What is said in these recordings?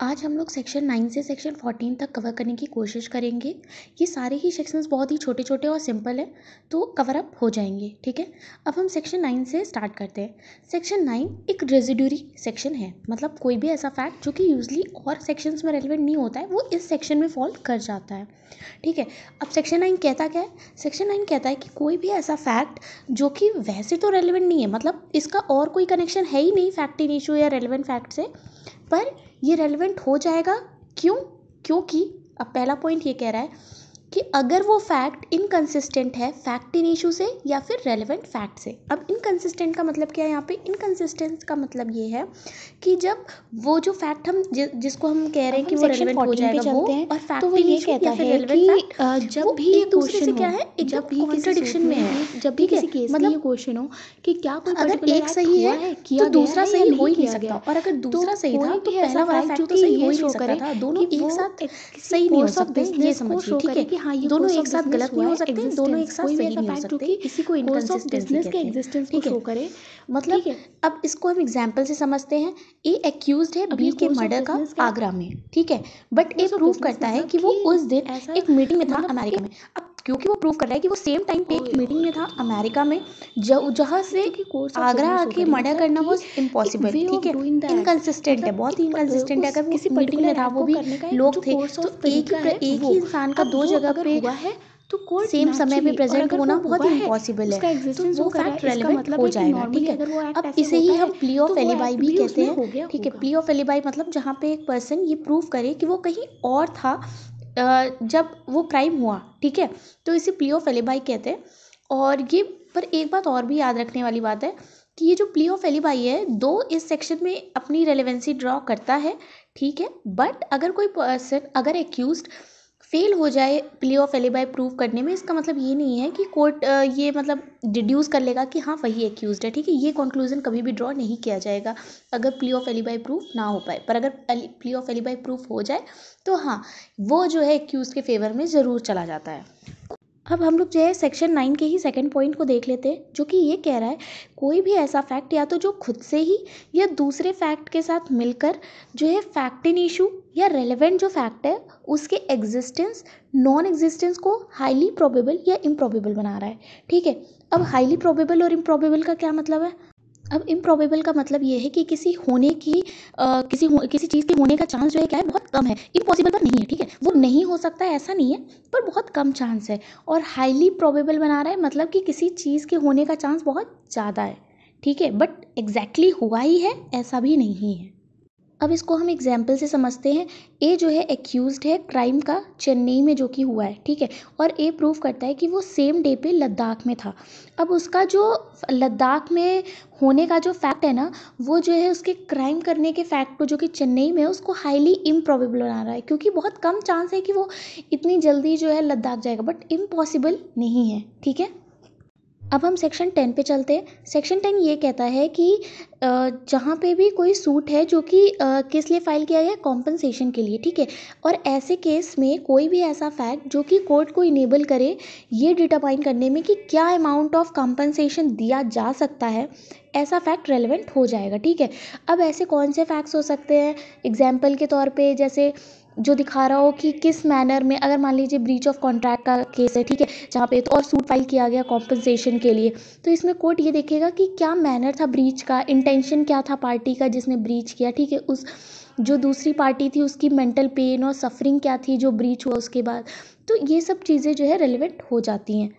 आज हम लोग सेक्शन 9 से सेक्शन 14 तक कवर करने की कोशिश करेंगे। ये सारे ही सेक्शंस बहुत ही छोटे छोटे और सिंपल हैं, तो कवर अप हो जाएंगे। ठीक है, अब हम सेक्शन 9 से स्टार्ट करते हैं। सेक्शन 9 एक रेजिड्यूरी सेक्शन है, मतलब कोई भी ऐसा फैक्ट जो कि यूजली और सेक्शंस में रेलिवेंट नहीं होता है वो इस सेक्शन में फॉल कर जाता है। ठीक है, अब सेक्शन 9 कहता क्या है? सेक्शन 9 कहता है कि कोई भी ऐसा फैक्ट जो कि वैसे तो रेलिवेंट नहीं है, मतलब इसका और कोई कनेक्शन है ही नहीं फैक्ट इन इशू या रेलिवेंट फैक्ट से, पर ये रेलिवेंट हो जाएगा। क्यों? क्योंकि अब पहला पॉइंट ये कह रहा है कि अगर वो फैक्ट इनकंसिस्टेंट है फैक्ट इन इशू से या फिर रेलिवेंट फैक्ट से। अब इनकंसिस्टेंट का मतलब क्या है? यहाँ पे इनकंसिस्टेंट का मतलब ये है कि जब वो जो फैक्ट हम जिसको हम कह रहे हैं कि वो रेलिवेंट हो जाएगा वो, और फैक्ट इन इशू या फिर रेलिवेंट फैक्ट जब भी एक दूसरे से क्या है, जब भी कॉन्ट्रडिक्शन में है। जब भी किसी केस में ये क्वेश्चन हो कि क्या कोई अगर पर्टिकुलर एक सही है तो दूसरा सही हो ही नहीं सकता, और अगर दूसरा सही था तो पहला वाला फैक्ट तो सही हो ही नहीं सकता था। दोनों एक साथ सही नहीं हो सकते, ये समझिए। ठीक है, दोनों एक साथ गलत नहीं हो सकते, दोनों एक साथ सही नहीं हो सकते, इसी को इनकंसिस्टेंसी कहते हैं। ठीक है, करे मतलब अब इसको हम एग्जाम्पल से समझते हैं। ए एक्यूज्ड है बी के मर्डर का आगरा में, ठीक है, बट ए प्रूव करता है कि वो उस दिन एक मीटिंग में था अमेरिका में। अब क्योंकि वो प्रूव कर रहा है कि वो सेम टाइम पे एक मीटिंग में था अमेरिका में, जहाँ से आगरा आके मर्डर करना वॉज इम्पॉसिबल। ठीक है, इनकंसिस्टेंट है, बहुत ही इनकंसिस्टेंट है। अगर किसी मीटिंग में था, वो भी लोग थे, तो एक ही इंसान का दो जगह पे तो कोर्ट सेम समय पे प्रेजेंट होना बहुत ही है, इम्पॉसिबल उसका है, तो एग्जिस्टेंस वो हो कर रहा है, फैक्ट इसका रेलिवेंट मतलब हो है कि जाएगा। नॉर्मली ठीक है, अगर वो एक्ट अब ऐसे इसे होता ही हम है, प्ली तो ऑफ वो एलिबाई एक्ट भी भी कहते उसमें हो हैं। गया ठीक है, होगा। प्ली ऑफ एलिबाई मतलब जहाँ पे एक पर्सन ये प्रूव करे कि वो कहीं और था जब वो क्राइम हुआ। ठीक है, तो इसे प्ली ऑफ एलिबाई कहते हैं। और ये पर एक बात और भी याद रखने वाली बात है कि ये जो प्ली ऑफ एलिबाई है, दो इस सेक्शन में अपनी रेलेवेंसी ड्रॉ करता है। ठीक है, बट अगर कोई पर्सन, अगर एक्यूज्ड फेल हो जाए प्ली ऑफ एलिबाई प्रूव करने में, इसका मतलब ये नहीं है कि कोर्ट ये मतलब डिड्यूस कर लेगा कि हाँ वही एक्यूज्ड है। ठीक है, ये कंक्लूजन कभी भी ड्रॉ नहीं किया जाएगा अगर प्ली ऑफ एलिबाई प्रूफ ना हो पाए। पर अगर प्ली ऑफ एलिबाई प्रूफ हो जाए तो हाँ, वो जो है एक्यूज के फेवर में ज़रूर चला जाता है। अब हम लोग जो है सेक्शन 9 के ही सेकंड पॉइंट को देख लेते हैं, जो कि ये कह रहा है कोई भी ऐसा फैक्ट या तो जो खुद से ही या दूसरे फैक्ट के साथ मिलकर जो है फैक्ट इन इशू या रेलेवेंट जो फैक्ट है उसके एग्जिस्टेंस नॉन एग्जिस्टेंस को हाईली प्रोबेबल या इम्प्रोबेबल बना रहा है। ठीक है, अब हाईली प्रोबेबल और इम्प्रोबेबल का क्या मतलब है? अब इम्प्रोबेबल का मतलब ये है कि किसी होने की किसी चीज़ के होने का चांस जो है क्या है, बहुत कम है। इम्पॉसिबल पर नहीं है। ठीक है, वो नहीं हो सकता ऐसा नहीं है, पर बहुत कम चांस है। और हाईली प्रोबेबल बना रहा है, मतलब कि किसी चीज़ के होने का चांस बहुत ज़्यादा है। ठीक है, बट एग्जैक्टली हुआ ही है ऐसा भी नहीं है। अब इसको हम एग्जाम्पल से समझते हैं। ए जो है एक्यूज्ड है क्राइम का चेन्नई में जो कि हुआ है। ठीक है, और ए प्रूव करता है कि वो सेम डे पे लद्दाख में था। अब उसका जो लद्दाख में होने का जो फैक्ट है ना, वो जो है उसके क्राइम करने के फैक्ट को जो कि चेन्नई में है उसको हाईली इम्प्रोबेबल बना रहा है, क्योंकि बहुत कम चांस है कि वो इतनी जल्दी जो है लद्दाख जाएगा, बट इम्पॉसिबल नहीं है। ठीक है, अब हम सेक्शन 10 पे चलते हैं। सेक्शन 10 ये कहता है कि जहाँ पे भी कोई सूट है जो कि किस लिए फाइल किया गया है, कॉम्पनसेशन के लिए। ठीक है, और ऐसे केस में कोई भी ऐसा फैक्ट जो कि कोर्ट को इनेबल करे ये डिटरमाइन करने में कि क्या अमाउंट ऑफ कॉम्पनसेशन दिया जा सकता है, ऐसा फैक्ट रेलेवेंट हो जाएगा। ठीक है, अब ऐसे कौन से फैक्ट्स हो सकते हैं? एग्जाम्पल के तौर पे जैसे जो दिखा रहा हो कि किस मैनर में, अगर मान लीजिए ब्रीच ऑफ कॉन्ट्रैक्ट का केस है, ठीक है, जहाँ पे तो और सूट फाइल किया गया कॉम्पनसेशन के लिए, तो इसमें कोर्ट ये देखेगा कि क्या मैनर था ब्रीच का, इंटेंशन क्या था पार्टी का जिसने ब्रीच किया। ठीक है, उस जो दूसरी पार्टी थी उसकी मेंटल पेन और सफरिंग क्या थी जो ब्रीच हुआ उसके बाद। तो ये सब चीज़ें जो है रेलिवेंट हो जाती हैं।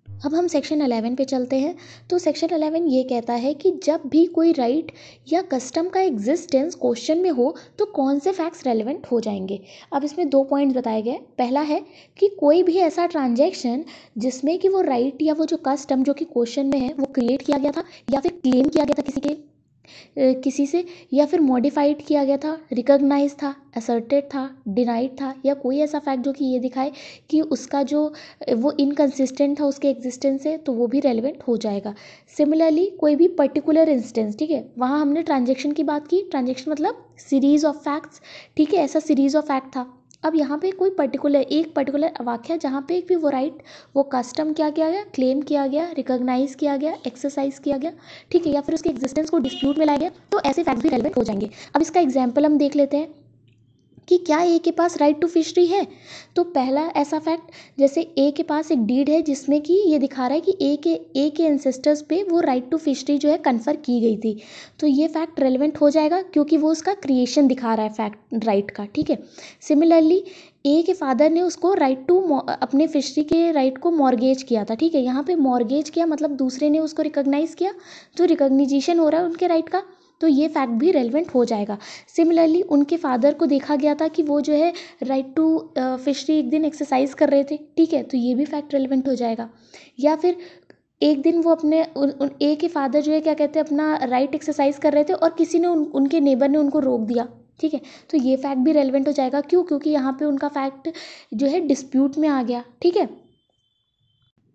अब हम सेक्शन 11 पे चलते हैं। तो सेक्शन 11 ये कहता है कि जब भी कोई राइट या कस्टम का एग्जिस्टेंस क्वेश्चन में हो तो कौन से फैक्ट्स रेलेवेंट हो जाएंगे। अब इसमें दो पॉइंट्स बताए गए। पहला है कि कोई भी ऐसा ट्रांजैक्शन जिसमें कि वो राइट या वो जो कस्टम जो कि क्वेश्चन में है वो क्रिएट किया गया था या फिर क्लेम किया गया था किसी से, या फिर मॉडिफाइड किया गया था, रिकॉग्नाइज था, असर्टेड था, डिनाइड था, या कोई ऐसा फैक्ट जो कि ये दिखाए कि उसका जो वो इनकंसिस्टेंट था उसके एग्जिस्टेंस से, तो वो भी रेलिवेंट हो जाएगा। सिमिलरली कोई भी पर्टिकुलर इंस्टेंस, ठीक है, वहाँ हमने ट्रांजेक्शन की बात की, ट्रांजेक्शन मतलब सीरीज ऑफ फैक्ट्स। ठीक है, ऐसा सीरीज ऑफ फैक्ट था। अब यहाँ पे कोई एक पर्टिकुलर वाक्य जहाँ पे भी वो राइट वो कस्टम क्या किया गया, क्लेम किया गया, रिकॉग्नाइज किया गया, एक्सरसाइज किया गया, ठीक है, या फिर उसके एग्जिस्टेंस को डिस्प्यूट में लाया गया, तो ऐसे फैक्ट्स भी रेलेवेंट हो जाएंगे। अब इसका एग्जाम्पल हम देख लेते हैं। कि क्या ए के पास राइट टू फिशरी है। तो पहला ऐसा फैक्ट, जैसे ए के पास एक डीड है जिसमें कि ये दिखा रहा है कि ए के एंसेस्टर्स पे वो राइट टू फिशरी जो है कन्फर की गई थी, तो ये फैक्ट रेलिवेंट हो जाएगा क्योंकि वो उसका क्रिएशन दिखा रहा है फैक्ट राइट का, ठीक है। सिमिलरली ए के फादर ने उसको राइट टू अपने फिशरी के राइट को मॉर्गेज किया था, ठीक है। यहाँ पे मॉर्गेज किया मतलब दूसरे ने उसको रिकॉग्नाइज किया, तो रिकॉग्निजेशन हो रहा है उनके राइट का, तो ये फैक्ट भी रेलिवेंट हो जाएगा। सिमिलरली उनके फादर को देखा गया था कि वो जो है राइट टू फिशरी एक दिन एक्सरसाइज कर रहे थे, ठीक है, तो ये भी फैक्ट रेलिवेंट हो जाएगा। या फिर एक दिन वो अपने ए के फादर जो है क्या कहते हैं अपना राइट एक्सरसाइज कर रहे थे और किसी ने उनके नेबर ने उनको रोक दिया, ठीक है, तो ये फैक्ट भी रेलिवेंट हो जाएगा। क्यों? क्योंकि यहाँ पे उनका फैक्ट जो है डिस्प्यूट में आ गया, ठीक है।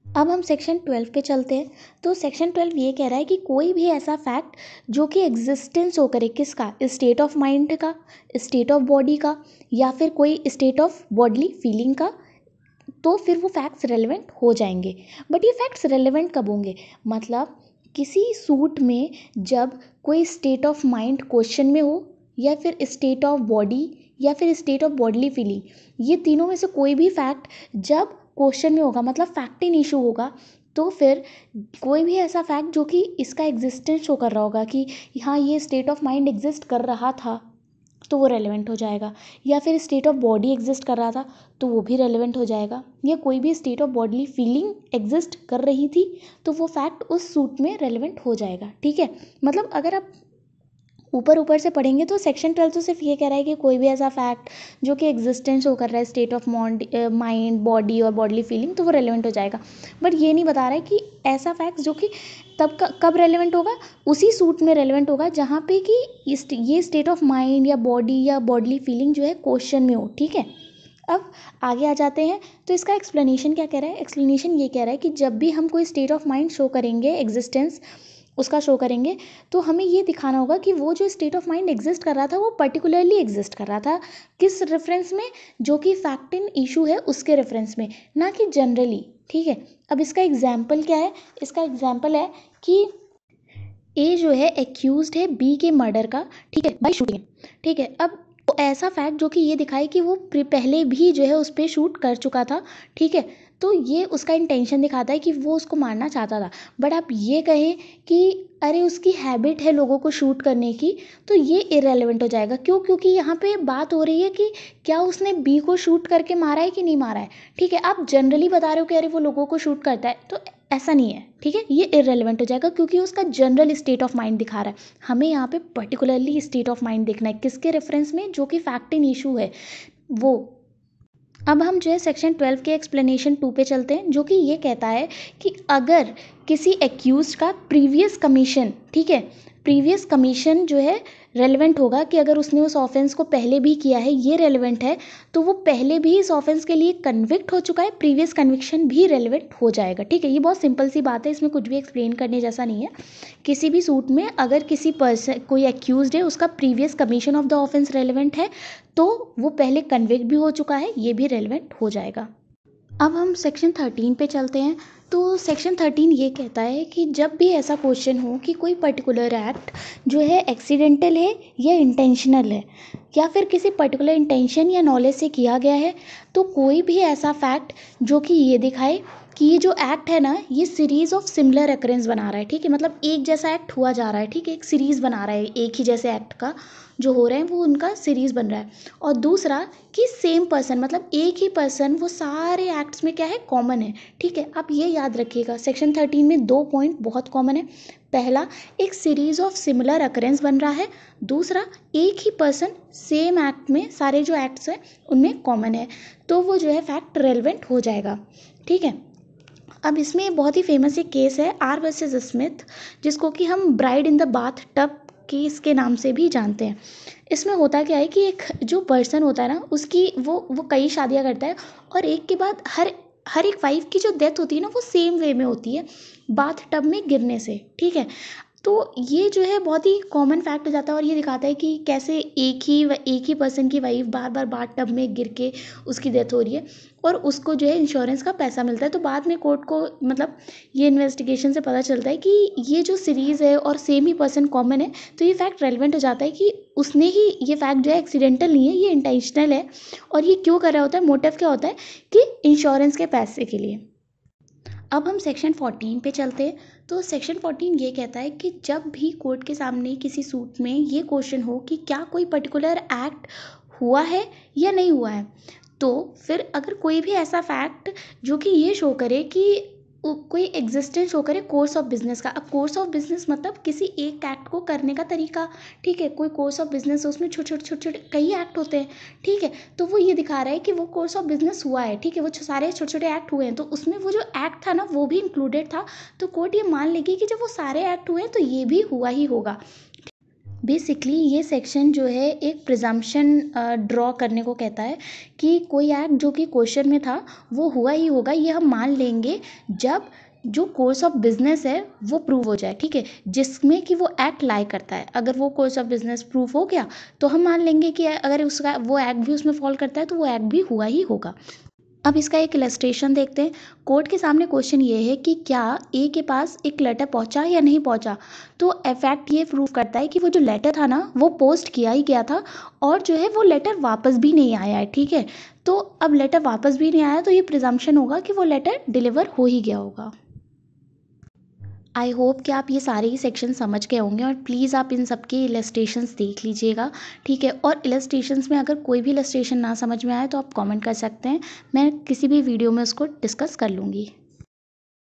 अब हम सेक्शन 12 पे चलते हैं। तो सेक्शन 12 ये कह रहा है कि कोई भी ऐसा फैक्ट जो कि एग्जिस्टेंस हो करे, किसका, स्टेट ऑफ माइंड का, स्टेट ऑफ बॉडी का, या फिर कोई स्टेट ऑफ बॉडली फीलिंग का, तो फिर वो फैक्ट्स रेलेवेंट हो जाएंगे। बट ये फैक्ट्स रेलेवेंट कब होंगे, मतलब किसी सूट में जब कोई स्टेट ऑफ माइंड क्वेश्चन में हो, या फिर स्टेट ऑफ बॉडी, या फिर स्टेट ऑफ बॉडली फीलिंग, ये तीनों में से कोई भी फैक्ट जब क्वेश्चन में होगा, मतलब फैक्ट इन इशू होगा, तो फिर कोई भी ऐसा फैक्ट जो कि इसका एग्जिस्टेंस शो कर रहा होगा कि हाँ ये स्टेट ऑफ माइंड एग्जिस्ट कर रहा था, तो वो रेलेवेंट हो जाएगा। या फिर स्टेट ऑफ बॉडी एग्जिस्ट कर रहा था, तो वो भी रेलेवेंट हो जाएगा। या कोई भी state of bodily feeling exist कर रही थी, तो वो फैक्ट उस सूट में रेलेवेंट हो जाएगा, ठीक है। मतलब अगर आप ऊपर ऊपर से पढ़ेंगे तो सेक्शन 12 तो सिर्फ ये कह रहा है कि कोई भी ऐसा फैक्ट जो कि एग्जिस्टेंस शो कर रहा है स्टेट ऑफ माइंड, बॉडी और बॉडली फीलिंग, तो वो रेलेवेंट हो जाएगा। बट ये नहीं बता रहा है कि ऐसा फैक्ट जो कि तब कब रेलेवेंट होगा, उसी सूट में रेलेवेंट होगा जहाँ पे कि ये स्टेट ऑफ माइंड या बॉडी या बॉडली फीलिंग जो है क्वेश्चन में हो, ठीक है। अब आगे आ जाते हैं। तो इसका एक्सप्लेनेशन क्या कह रहा है, एक्सप्लेनेशन ये कह रहा है कि जब भी हम कोई स्टेट ऑफ माइंड शो करेंगे, एग्जिस्टेंस उसका शो करेंगे, तो हमें ये दिखाना होगा कि वो जो स्टेट ऑफ माइंड एग्जिस्ट कर रहा था वो पर्टिकुलरली एग्जिस्ट कर रहा था किस रेफरेंस में, जो कि फैक्ट इन इशू है उसके रेफरेंस में, ना कि जनरली, ठीक है। अब इसका एग्जाम्पल क्या है, इसका एग्जाम्पल है कि ए जो है एक्यूज्ड है बी के मर्डर का, ठीक है, बाय शूटिंग, ठीक है। अब तो ऐसा फैक्ट जो कि ये दिखाए कि वो पहले भी जो है उस पर शूट कर चुका था, ठीक है, तो ये उसका इंटेंशन दिखाता है कि वो उसको मारना चाहता था। बट आप ये कहें कि अरे उसकी हैबिट है लोगों को शूट करने की, तो ये इरेलेवेंट हो जाएगा। क्यों? क्योंकि यहाँ पे बात हो रही है कि क्या उसने बी को शूट करके मारा है कि नहीं मारा है, ठीक है। आप जनरली बता रहे हो कि अरे वो लोगों को शूट करता है, तो ऐसा नहीं है, ठीक है, ये इरेलेवेंट हो जाएगा क्योंकि उसका जनरल स्टेट ऑफ माइंड दिखा रहा है। हमें यहाँ पे पर्टिकुलरली स्टेट ऑफ माइंड देखना है, किसके रेफरेंस में, जो कि फैक्ट इन इशू है वो। अब हम जो है सेक्शन 12 के एक्सप्लेनेशन 2 पे चलते हैं, जो कि ये कहता है कि अगर किसी एक्यूज का प्रीवियस कमीशन, ठीक है, प्रीवियस कमीशन जो है रेलेवेंट होगा कि अगर उसने उस ऑफेंस को पहले भी किया है, ये रेलेवेंट है, तो वो पहले भी इस ऑफेंस के लिए कन्विक्ट हो चुका है, प्रीवियस कन्विक्शन भी रेलेवेंट हो जाएगा, ठीक है। ये बहुत सिंपल सी बात है, इसमें कुछ भी एक्सप्लेन करने जैसा नहीं है। किसी भी सूट में अगर किसी पर्सन कोई एक्यूज्ड है, उसका previous commission of the offence relevant है, तो वो पहले कन्विक्ट भी हो चुका है, ये भी रेलेवेंट हो जाएगा। अब हम सेक्शन 13 पे चलते हैं। तो सेक्शन 13 ये कहता है कि जब भी ऐसा क्वेश्चन हो कि कोई पर्टिकुलर एक्ट जो है एक्सीडेंटल है या इंटेंशनल है, या फिर किसी पर्टिकुलर इंटेंशन या नॉलेज से किया गया है, तो कोई भी ऐसा फैक्ट जो कि ये दिखाए कि ये जो एक्ट है ना, ये सीरीज ऑफ सिमिलर अकरेंस बना रहा है, ठीक है, मतलब एक जैसा एक्ट हुआ जा रहा है, ठीक है, एक सीरीज बना रहा है, एक ही जैसे एक्ट का जो हो रहे हैं वो उनका सीरीज बन रहा है। और दूसरा कि सेम पर्सन, मतलब एक ही पर्सन वो सारे एक्ट्स में क्या है, कॉमन है, ठीक है। आप ये याद रखिएगा, सेक्शन 13 में 2 पॉइंट बहुत कॉमन है। पहला, एक सीरीज ऑफ सिमिलर अकरेंस बन रहा है। दूसरा, एक ही पर्सन सेम एक्ट में, सारे जो एक्ट्स हैं उनमें कॉमन है, तो वो जो है फैक्ट रेलेवेंट हो जाएगा, ठीक है। अब इसमें बहुत ही फेमस एक केस है आर वर्सेस स्मिथ, जिसको कि हम bride in the bath tub case के नाम से भी जानते हैं। इसमें होता क्या है कि एक जो पर्सन होता है ना, उसकी वो कई शादियां करता है, और एक के बाद हर एक वाइफ की जो डेथ होती है ना, वो सेम वे में होती है, बाथ टब में गिरने से, ठीक है। तो ये जो है बहुत ही कॉमन फैक्ट हो जाता है और ये दिखाता है कि कैसे एक ही पर्सन की वाइफ बार बार बाथ टब में गिर के उसकी डेथ हो रही है और उसको जो है इंश्योरेंस का पैसा मिलता है। तो बाद में कोर्ट को मतलब ये इन्वेस्टिगेशन से पता चलता है कि ये जो सीरीज़ है और सेम ही पर्सन कॉमन है, तो ये फैक्ट रेलिवेंट हो जाता है कि उसने ही ये फैक्ट जो है एक्सीडेंटल नहीं है, ये इंटेंशनल है। और ये क्यों कर रहा होता है, मोटिव क्या होता है कि इंश्योरेंस के पैसे के लिए। अब हम सेक्शन 14 पे चलते हैं। तो सेक्शन 14 ये कहता है कि जब भी कोर्ट के सामने किसी सूट में ये क्वेश्चन हो कि क्या कोई पर्टिकुलर एक्ट हुआ है या नहीं हुआ है, तो फिर अगर कोई भी ऐसा फैक्ट जो कि ये शो करे कि कोई एग्जिस्टेंस शो करे कोर्स ऑफ बिजनेस का। अब कोर्स ऑफ बिजनेस मतलब किसी एक एक्ट को करने का तरीका, ठीक है। कोई कोर्स ऑफ बिजनेस है, उसमें छोटे छोटे कई एक्ट होते हैं, ठीक है। तो वो ये दिखा रहा है कि वो कोर्स ऑफ बिजनेस हुआ है, ठीक है, वो सारे छोटे छोटे एक्ट हुए हैं, तो उसमें वो जो एक्ट था ना वो भी इंक्लूडेड था। तो कोर्ट ये मान लेगी कि जब वो सारे एक्ट हुए हैं तो ये भी हुआ ही होगा। बेसिकली ये सेक्शन जो है एक प्रिजम्पशन ड्रॉ करने को कहता है कि कोई एक्ट जो कि क्वेश्चन में था वो हुआ ही होगा, ये हम मान लेंगे जब जो कोर्स ऑफ बिजनेस है वो प्रूव हो जाए, ठीक है, जिसमें कि वो एक्ट लाई करता है। अगर वो कोर्स ऑफ बिजनेस प्रूव हो गया तो हम मान लेंगे कि अगर उसका वो एक्ट भी उसमें फॉल करता है तो वो एक्ट भी हुआ ही होगा। अब इसका एक इलस्ट्रेशन देखते हैं। कोर्ट के सामने क्वेश्चन ये है कि क्या ए के पास एक लेटर पहुंचा या नहीं पहुंचा। तो फैक्ट ये प्रूव करता है कि वो जो लेटर था ना वो पोस्ट किया ही गया था और जो है वो लेटर वापस भी नहीं आया है, ठीक है। तो अब लेटर वापस भी नहीं आया तो ये प्रिजम्पशन होगा कि वो लेटर डिलीवर हो ही गया होगा। आई होप कि आप ये सारे ही सेक्शन समझ गए होंगे और प्लीज़ आप इन सब के इलस्ट्रेशंस देख लीजिएगा, ठीक है। और इलस्ट्रेशंस में अगर कोई भी इलस्ट्रेशन ना समझ में आए तो आप कमेंट कर सकते हैं, मैं किसी भी वीडियो में उसको डिस्कस कर लूँगी।